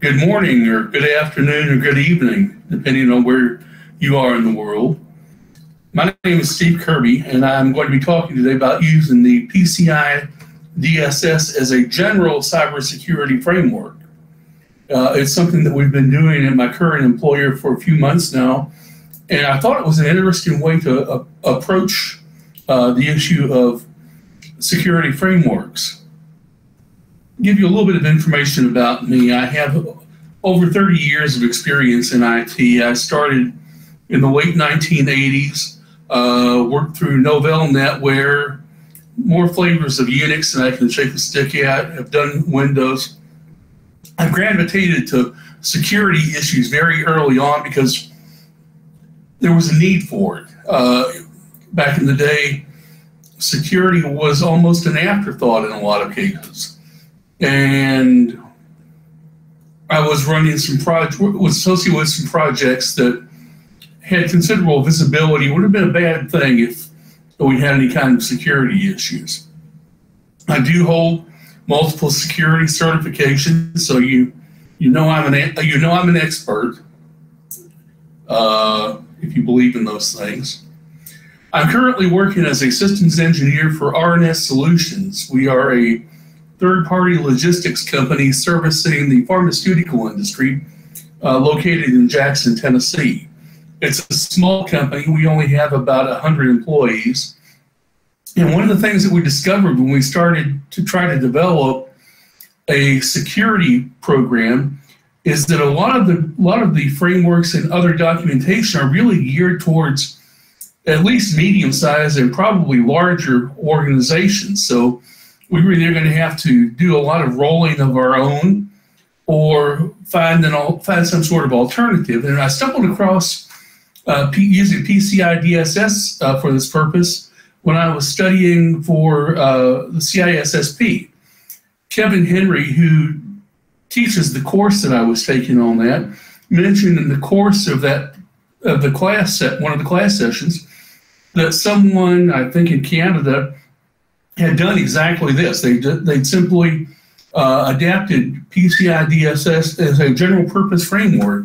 good morning or good afternoon or good evening, depending on where you are in the world. My name is Steve Kirby, and I'm going to be talking today about using the Pci Dss as a general cybersecurity framework. It's something that we've been doing at my current employer for a few months now, and I thought it was an interesting way to approach the issue of security frameworks. Give you a little bit of information about me. I have over 30 years of experience in IT. I started in the late 1980s, worked through Novell NetWare, more flavors of Unix than I can shake a stick at. I've done Windows. I've gravitated to security issues very early on because there was a need for it. Back in the day, security was almost an afterthought in a lot of cases. And I was running some was associated with some projects that had considerable visibility. It would have been a bad thing if we had any kind of security issues. I do hold multiple security certifications, so you know I'm an expert if you believe in those things. I'm currently working as a systems engineer for NIST Solutions. We are a third-party logistics company servicing the pharmaceutical industry located in Jackson, Tennessee. It's a small company. We only have about 100 employees. And one of the things that we discovered when we started to try to develop a security program is that a lot of the frameworks and other documentation are really geared towards at least medium-sized and probably larger organizations. So we were either going to have to do a lot of rolling of our own or find some sort of alternative. And I stumbled across using Pci Dss for this purpose when I was studying for the CISSP. Kevin Henry, who teaches the course that I was taking on that, mentioned in the course of one of the class sessions, that someone, I think in Canada, had done exactly this. They'd simply adapted Pci Dss as a general purpose framework.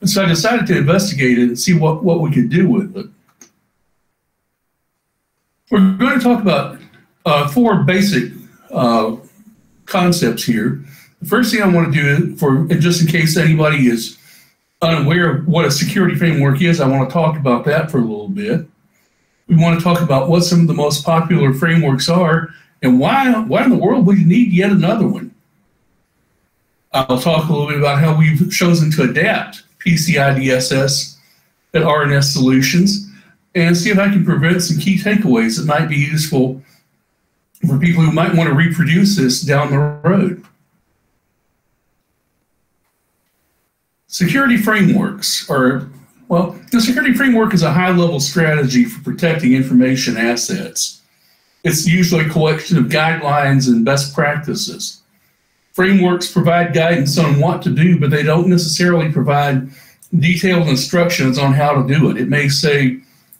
And so I decided to investigate it and see what we could do with it. We're going to talk about four basic concepts here. The first thing I want to do, just in case anybody is unaware of what a security framework is, I want to talk about that for a little bit. We want to talk about what some of the most popular frameworks are and why in the world would you need yet another one. I'll talk a little bit about how we've chosen to adapt Pci Dss at NIST Solutions and see if I can prevent some key takeaways that might be useful for people who might want to reproduce this down the road. Security frameworks are, well, the security framework is a high-level strategy for protecting information assets. It's usually a collection of guidelines and best practices. Frameworks provide guidance on what to do, but they don't necessarily provide detailed instructions on how to do it. It may say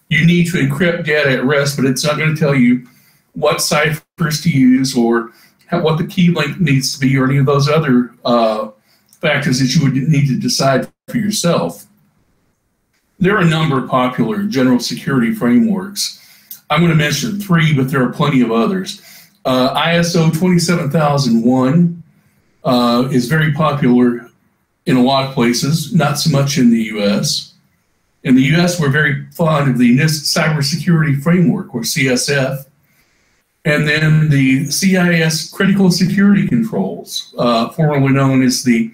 you need to encrypt data at rest, but it's not going to tell you what ciphers to use or what the key length needs to be or any of those other factors that you would need to decide for yourself. There are a number of popular general security frameworks. I'm going to mention three, but there are plenty of others. ISO 27001 is very popular in a lot of places, not so much in the US. In the US, we're very fond of the NIST Cybersecurity Framework, or CSF, and then the CIS Critical Security Controls, formerly known as the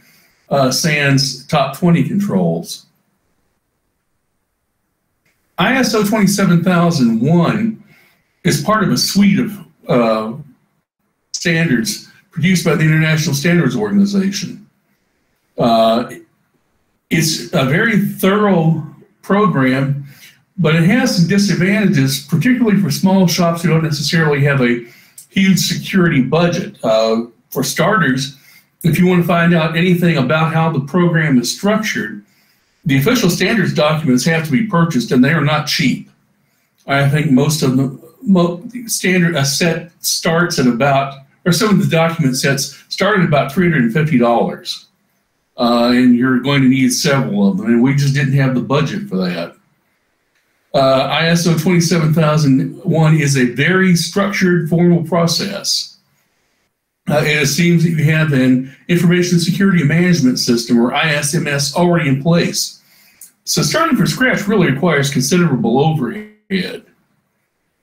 SANS Top 20 Controls. ISO 27001 is part of a suite of standards produced by the International Standards Organization. It's a very thorough program, but it has some disadvantages, particularly for small shops who don't necessarily have a huge security budget. For starters, if you want to find out anything about how the program is structured, the official standards documents have to be purchased, and they are not cheap. I think most of them, a set starts at about, or some of the document sets start at about $350. and you're going to need several of them, and we just didn't have the budget for that. ISO 27001 is a very structured, formal process. It assumes that you have an information security management system, or ISMS, already in place. So starting from scratch really requires considerable overhead.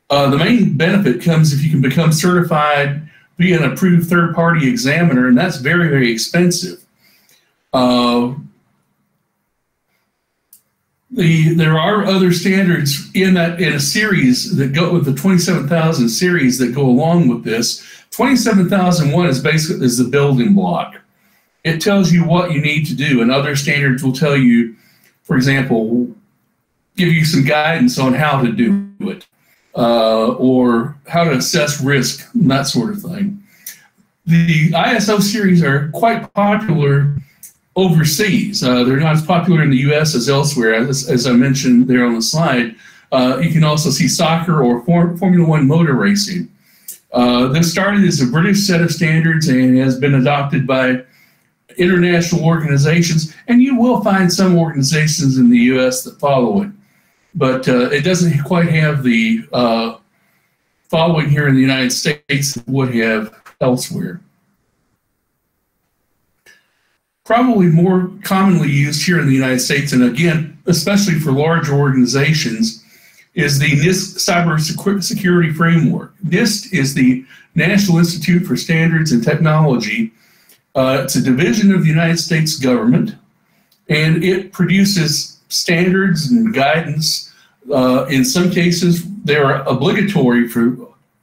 The main benefit comes if you can become certified via an approved third-party examiner, and that's very, very expensive. There are other standards in a series that go with the 27,000 series that go along with this. 27,001 is basically the building block. It tells you what you need to do, and other standards will tell you, for example, give you some guidance on how to do it, or how to assess risk, and that sort of thing. The ISO series are quite popular overseas. They're not as popular in the US as elsewhere, as I mentioned there on the slide. You can also see soccer or Formula One motor racing. This started as a British set of standards and has been adopted by international organizations, and you will find some organizations in the US that follow it, but it doesn't quite have the following here in the United States that would have elsewhere. Probably more commonly used here in the United States, and again, especially for large organizations, is the NIST Cybersecurity Framework. NIST is the National Institute for Standards and Technology. It's a division of the United States government, and it produces standards and guidance. In some cases, they're obligatory for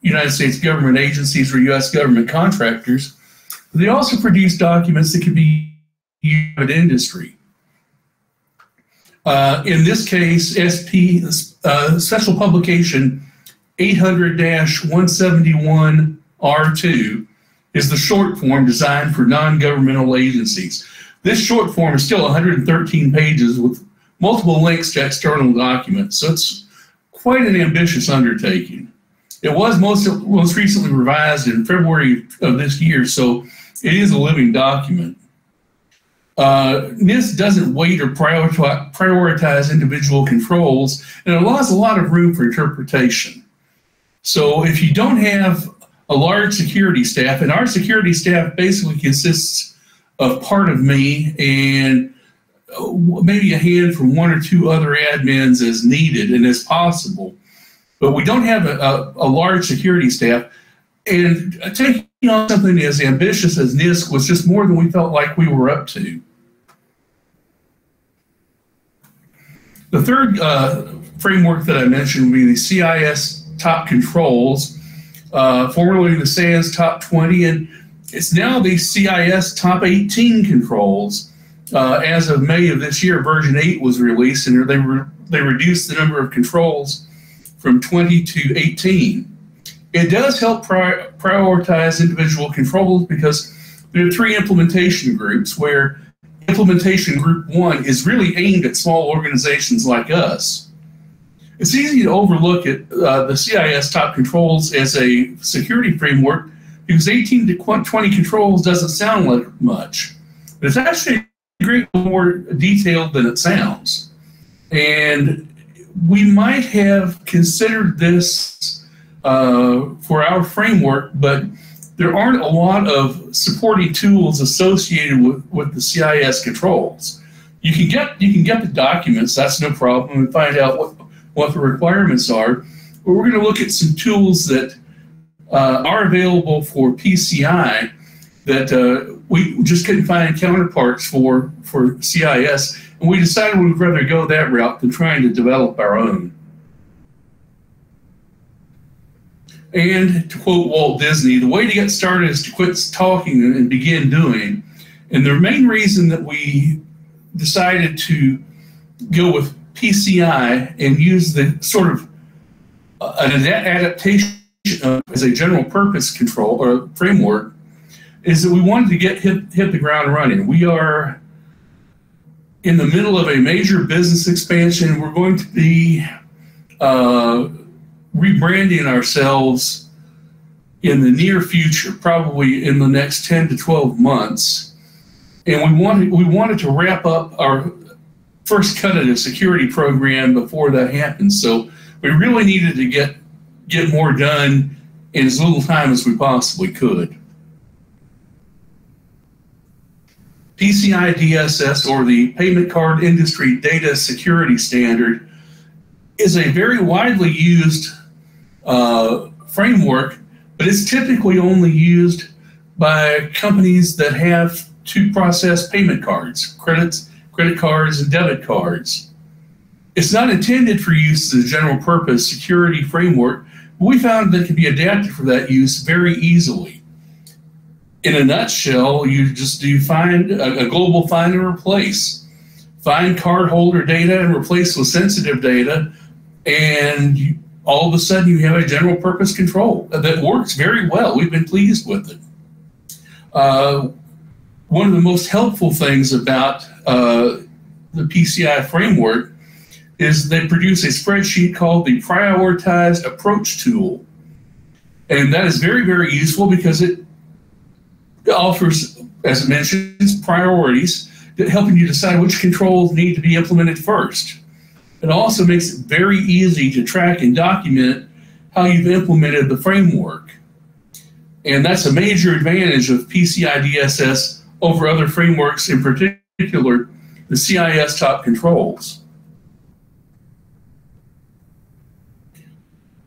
United States government agencies or U.S. government contractors. They also produce documents that can be used in industry. In this case, Special Publication 800-171R2 is the short form designed for non-governmental agencies. This short form is still 113 pages with multiple links to external documents, so it's quite an ambitious undertaking. It was most recently revised in February of this year, so it is a living document. NIST doesn't weight or prioritize individual controls, and it allows a lot of room for interpretation. So if you don't have a large security staff, and our security staff basically consists of part of me and maybe a hand from one or two other admins as needed and as possible, but we don't have a large security staff, and taking on something as ambitious as NIST was just more than we felt like we were up to. The third framework that I mentioned would be the CIS Top Controls, formerly the SANS Top 20, and it's now the CIS Top 18 Controls. As of May of this year, version 8 was released, and they reduced the number of controls from 20 to 18. It does help prioritize individual controls because there are 3 implementation groups, where implementation group 1 is really aimed at small organizations like us. It's easy to overlook the CIS Top Controls as a security framework because 18 to 20 controls doesn't sound like much, but it's actually a great deal more detailed than it sounds. And we might have considered this for our framework, but there aren't a lot of supporting tools associated with the CIS controls. You can get the documents, that's no problem, and find out what the requirements are. But we're going to look at some tools that are available for PCI that we just couldn't find counterparts for CIS, and we decided we'd rather go that route than trying to develop our own. And to quote Walt Disney, the way to get started is to quit talking and begin doing. And the main reason that we decided to go with PCI and use the sort of an adaptation as a general purpose control or framework is that we wanted to hit the ground running. We are in the middle of a major business expansion. We're going to be rebranding ourselves in the near future, probably in the next 10 to 12 months. And we wanted to wrap up our first cut of the security program before that happened. So we really needed to get more done in as little time as we possibly could. PCI DSS, or the Payment Card Industry Data Security Standard, is a very widely used framework, but it's typically only used by companies that have to process payment cards, credit cards, and debit cards. It's not intended for use as a general purpose security framework, but we found that it can be adapted for that use very easily. In a nutshell, you just do find a global find and replace. Find cardholder data and replace with sensitive data, and all of a sudden you have a general purpose control that works very well. We've been pleased with it. One of the most helpful things about the PCI framework is they produce a spreadsheet called the Prioritized Approach Tool. And that is very, very useful because it offers, as it mentions, priorities that helping you decide which controls need to be implemented first. It also makes it very easy to track and document how you've implemented the framework. And that's a major advantage of PCI DSS over other frameworks, in particular, the CIS top controls.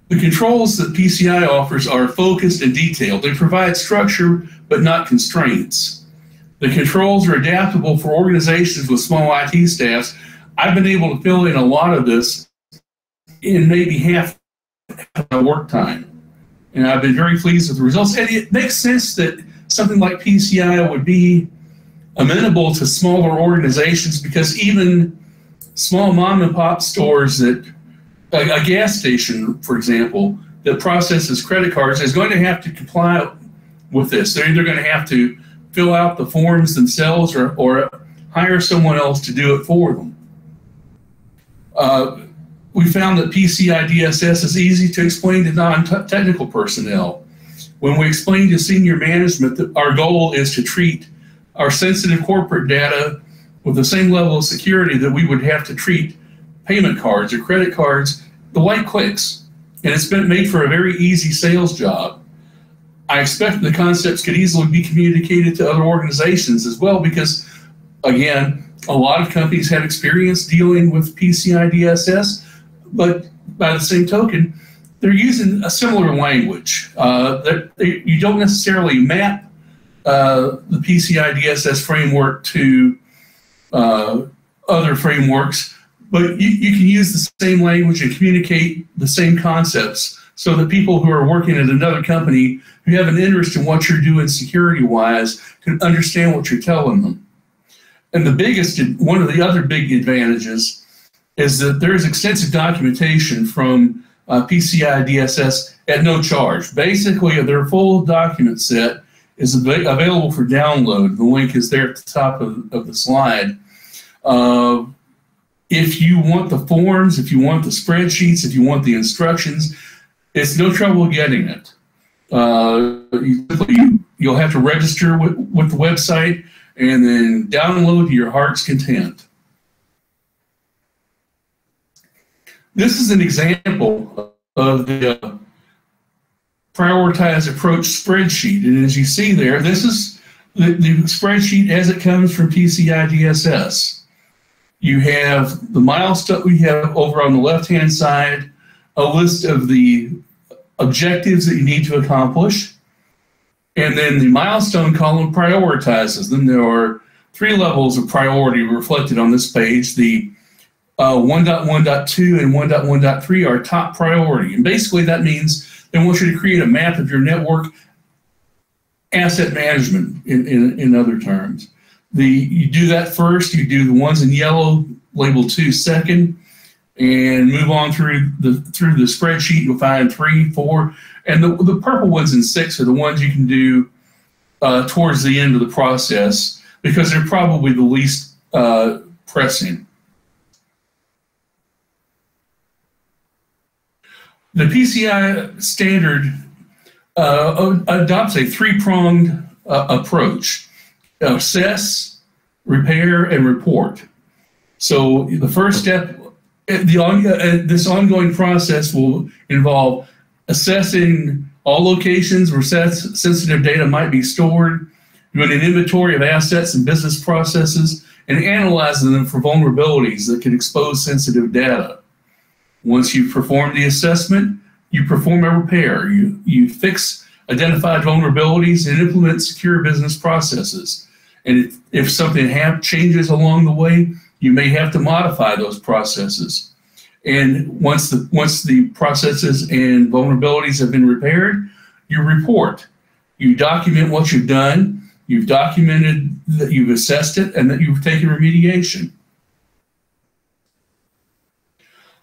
The controls that PCI offers are focused and detailed. They provide structure, but not constraints. The controls are adaptable for organizations with small IT staffs. I've been able to fill in a lot of this in maybe half my work time. And I've been very pleased with the results. And it makes sense that something like PCI would be amenable to smaller organizations, because even small mom and pop stores that, a gas station, for example, that processes credit cards is going to have to comply with this. They're either going to have to fill out the forms themselves or hire someone else to do it for them. We found that PCI DSS is easy to explain to non-technical personnel. When we explain to senior management that our goal is to treat our sensitive corporate data with the same level of security that we would have to treat payment cards or credit cards, the light clicks, and it's been made for a very easy sales job. I expect the concepts could easily be communicated to other organizations as well, because, again, a lot of companies have experience dealing with PCI DSS, but by the same token, they're using a similar language. You don't necessarily map the PCI DSS framework to other frameworks, but you can use the same language and communicate the same concepts so that people who are working at another company who have an interest in what you're doing security-wise can understand what you're telling them. And one of the other big advantages is that there is extensive documentation from PCI DSS at no charge. Basically, their full document set is available for download. The link is there at the top of the slide. If you want the forms, if you want the spreadsheets, if you want the instructions, it's no trouble getting it. You'll have to register with the website and then download to your heart's content. This is an example of the prioritized approach spreadsheet. And as you see there, this is the spreadsheet as it comes from PCI DSS. You have the milestone, we have over on the left-hand side, a list of the objectives that you need to accomplish. And then the milestone column prioritizes them. There are 3 levels of priority reflected on this page. The 1.1.2 and 1.1.3 are top priority. And basically that means they want you to create a map of your network asset management in other terms. You do that first, you do the ones in yellow, label 2 second, and move on through the spreadsheet. You'll find 3, 4, and the purple ones in 6 are the ones you can do towards the end of the process, because they're probably the least pressing. The PCI standard adopts a 3-pronged approach: assess, repair, and report. So the first step, this ongoing process will involve assessing all locations where sensitive data might be stored, doing an inventory of assets and business processes, and analyzing them for vulnerabilities that can expose sensitive data. Once you've performed the assessment, you perform a repair. You fix identified vulnerabilities and implement secure business processes. And if something changes along the way, you may have to modify those processes. And once the processes and vulnerabilities have been repaired, you report. You document what you've done. You've documented that you've assessed it and that you've taken remediation.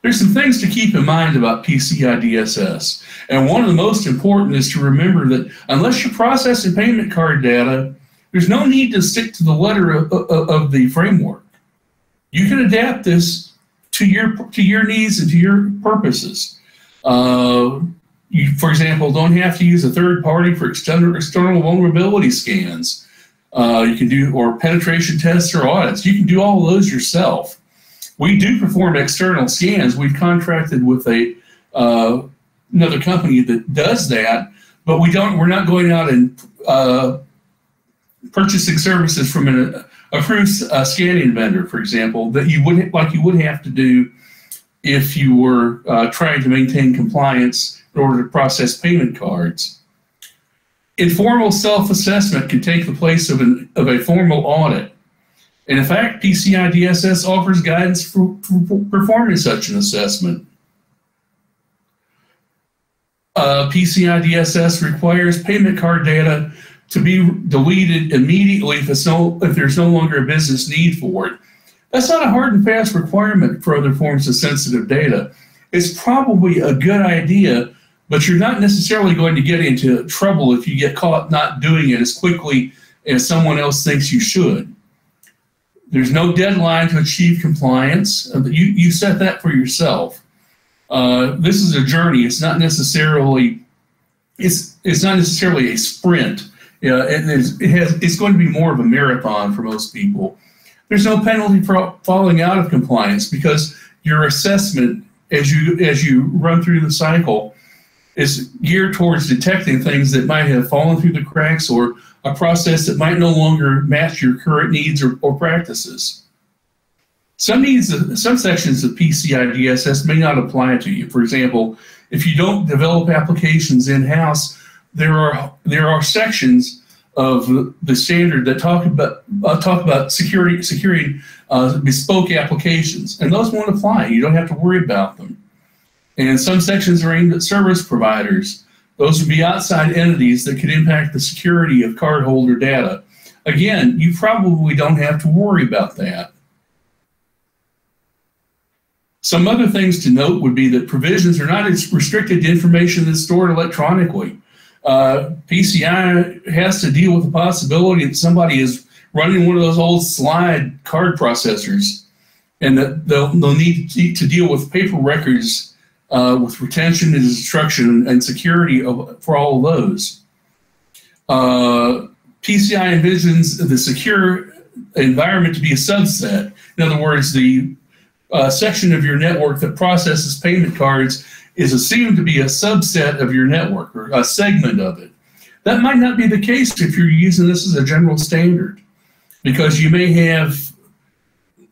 There's some things to keep in mind about PCI DSS. And one of the most important is to remember that unless you're processing payment card data, there's no need to stick to the letter of the framework. You can adapt this to your needs and to your purposes. You, for example, don't have to use a third party for external vulnerability scans. You can do, or penetration tests or audits. You can do all of those yourself. We do perform external scans. We've contracted with another company that does that, but we're not going out and purchasing services from an approved scanning vendor, for example, that you would have to do if you were trying to maintain compliance in order to process payment cards. Informal self-assessment can take the place of a formal audit. And in fact, PCI DSS offers guidance for performing such an assessment. PCI DSS requires payment card data to be deleted immediately if there's no longer a business need for it. That's not a hard and fast requirement for other forms of sensitive data. It's probably a good idea, but you're not necessarily going to get into trouble if you get caught not doing it as quickly as someone else thinks you should. There's no deadline to achieve compliance. You set that for yourself. This is a journey. It's not necessarily a sprint. It's going to be more of a marathon for most people. There's no penalty for falling out of compliance because your assessment as you run through the cycle is geared towards detecting things that might have fallen through the cracks or a process that might no longer match your current needs or practices. Some sections of PCI DSS may not apply to you. For example, if you don't develop applications in-house, there are sections of the standard that talk about securing bespoke applications, and those won't apply. You don't have to worry about them. And some sections are aimed at service providers. Those would be outside entities that could impact the security of cardholder data. Again, you probably don't have to worry about that. Some other things to note would be that provisions are not restricted to information that's stored electronically. PCI has to deal with the possibility that somebody is running one of those old slide card processors, and that they'll need to deal with paper records with retention and destruction and security for all of those. PCI envisions the secure environment to be a subset. In other words, the section of your network that processes payment cards is assumed to be a subset of your network or a segment of it. That might not be the case if you're using this as a general standard, because you may have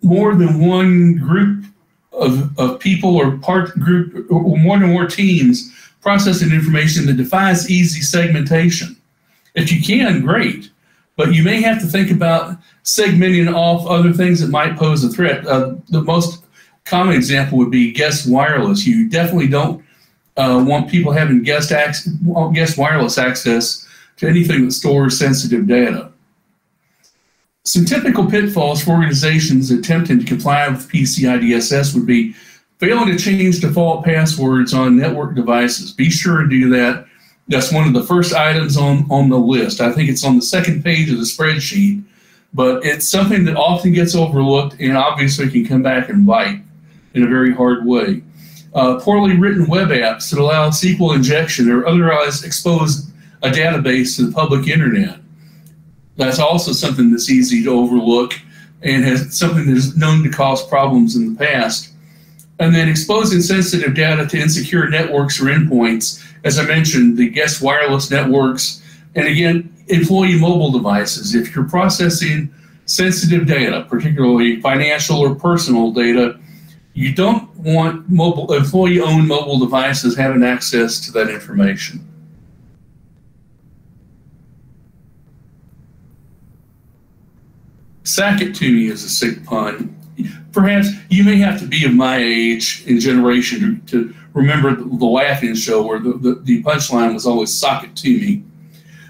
more than one group of people or group or more than more teams processing information that defies easy segmentation. If you can, great, but you may have to think about segmenting off other things that might pose a threat. The most common example would be guest wireless. You definitely don't want people having guest wireless access to anything that stores sensitive data. Some typical pitfalls for organizations attempting to comply with PCI DSS would be failing to change default passwords on network devices. Be sure to do that. That's one of the first items on the list. I think it's on the second page of the spreadsheet, but it's something that often gets overlooked and obviously can come back and bite in a very hard way. Poorly written web apps that allow SQL injection or otherwise expose a database to the public internet. That's also something that's easy to overlook. and has something that is known to cause problems in the past. And then exposing sensitive data to insecure networks or endpoints, as I mentioned, the guest wireless networks, and again, employee mobile devices. If you're processing sensitive data, particularly financial or personal data, you don't want employee-owned mobile devices having access to that information. Sack it to me is a sick pun. Perhaps you may have to be of my age and generation to remember the laughing show where the punchline was always sock it to me.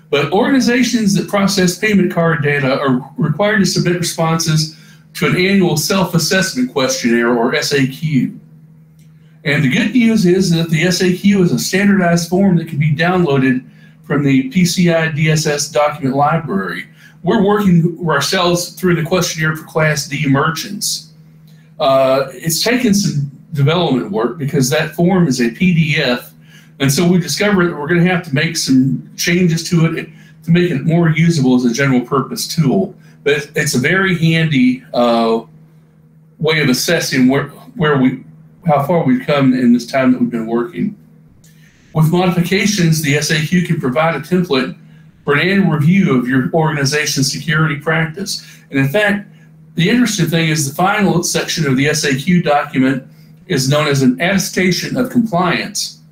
But organizations that process payment card data are required to submit responses to an annual self-assessment questionnaire, or SAQ. And the good news is that the SAQ is a standardized form that can be downloaded from the Pci Dss document library. We're working ourselves through the questionnaire for Class D merchants. It's taken some development work because that form is a PDF, and so we discovered that we're going to have to make some changes to it to make it more usable as a general purpose tool. But it's a very handy way of assessing how far we've come in this time that we've been working. With modifications, the SAQ can provide a template for an annual review of your organization's security practice. And in fact, the interesting thing is the final section of the SAQ document is known as an attestation of compliance.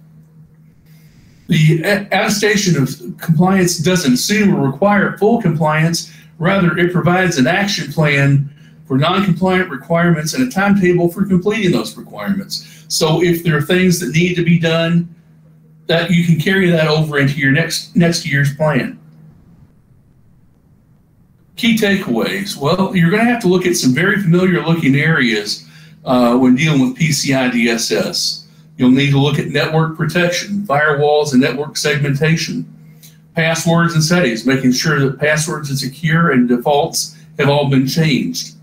The attestation of compliance doesn't assume or require full compliance. Rather, it provides an action plan for non-compliant requirements and a timetable for completing those requirements. So if there are things that need to be done, that you can carry that over into your next year's plan. Key takeaways. Well, you're going to have to look at some very familiar looking areas when dealing with PCI DSS. You'll need to look at network protection, firewalls and network segmentation, passwords and settings, making sure that passwords are secure and defaults have all been changed.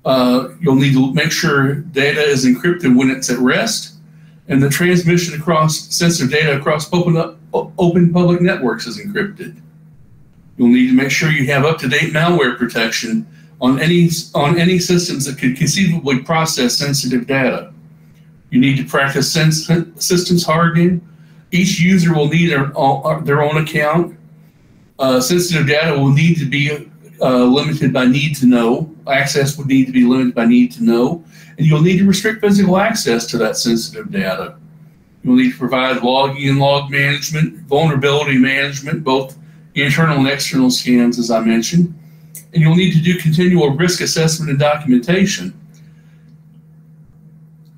You'll need to make sure data is encrypted when it's at rest, and the transmission across sensitive data across open public networks is encrypted. You'll need to make sure you have up-to-date malware protection on any systems that could conceivably process sensitive data. You need to practice systems hardening. Each user will need their own account. Sensitive data will need to be limited by need to know. Access would need to be limited by need to know. And you'll need to restrict physical access to that sensitive data. You'll need to provide logging and log management, vulnerability management, both internal and external scans, as I mentioned. And you'll need to do continual risk assessment and documentation.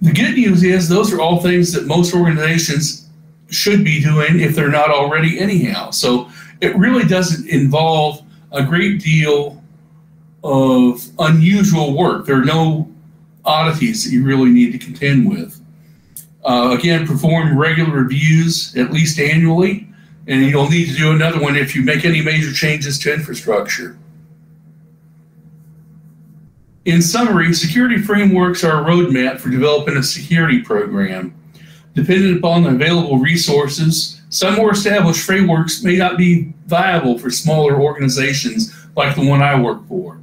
The good news is those are all things that most organizations should be doing if they're not already anyhow. So it really doesn't involve a great deal of unusual work. There are no oddities that you really need to contend with. Again, perform regular reviews at least annually, and you'll need to do another one if you make any major changes to infrastructure. In summary, security frameworks are a roadmap for developing a security program. Depending upon the available resources, some more established frameworks may not be viable for smaller organizations like the one I work for.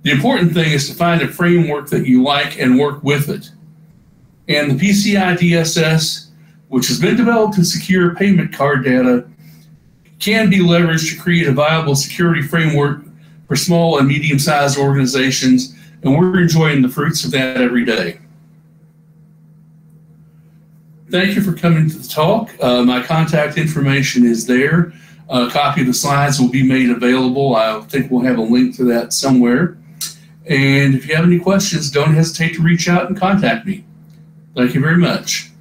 The important thing is to find a framework that you like and work with it. And the PCI DSS, which has been developed to secure payment card data, can be leveraged to create a viable security framework for small and medium-sized organizations, and we're enjoying the fruits of that every day. Thank you for coming to the talk. My contact information is there. A copy of the slides will be made available. I think we'll have a link to that somewhere. And if you have any questions, don't hesitate to reach out and contact me. Thank you very much.